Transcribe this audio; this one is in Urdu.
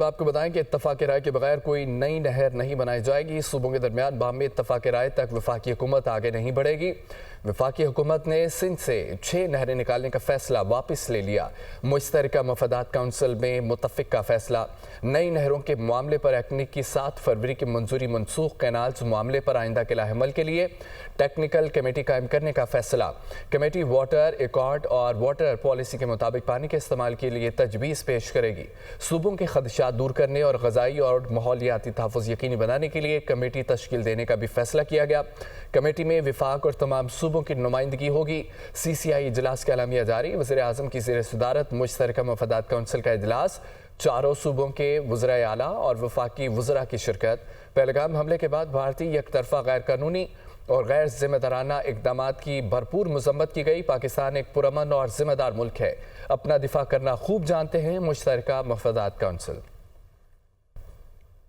جانب آپ کو بتائیں کہ اتفاق رائے کے بغیر کوئی نئی نہر نہیں بنائی جائے گی۔ صوبوں کے درمیان باہمی اتفاق رائے تک وفاقی حکومت آگے نہیں بڑھے گی۔ وفاقی حکومت نے سندھ سے 6 نہریں نکالنے کا فیصلہ واپس لے لیا۔ مشترکہ مفادات کونسل میں متفق کا فیصلہ۔ نئی نہروں کے معاملے پر ایکنک کی 7 فروری کی منظوری منسوخ۔ کینالز معاملے پر آئندہ کے لاہ عمل کے لیے ٹیکنیکل کمیٹی قائم کرنے کا فیصلہ۔ کمیٹی واٹر ایکارڈ اور واٹر پالیسی کے مطابق پانی کے استعمال کے لیے تجویز پیش کرے گی۔ صوبوں کے خدشات دور کرنے اور غذائی اور ماحولیاتی تحفظ یقینی بنانے کے لیے کمیٹی تشکیل دینے کا بھی فیصلہ کیا گیا۔ کمیٹی میں وفاق اور تمام صوبوں کی نمائندگی ہوگی۔ CCI اجلاس کا اعلامیہ جاری۔ وزیر اعظم کی زیر صدارت مشترکہ مفادات کونسل کا اجلاس۔ 4 صوبوں کے وزرائے اعلیٰ اور وفاقی وزراء کی شرکت۔ پہلگام حملے کے بعد بھارتی یک طرفہ غیر قانونی اور غیر ذمہ دارانہ اقدامات کی بھرپور مذمت کی گئی۔ پاکستان ایک پرامن اور ذمہ دار ملک ہے، اپنا دفاع کرنا خوب جانتے ہیں۔ مشترکہ مفادات کونسل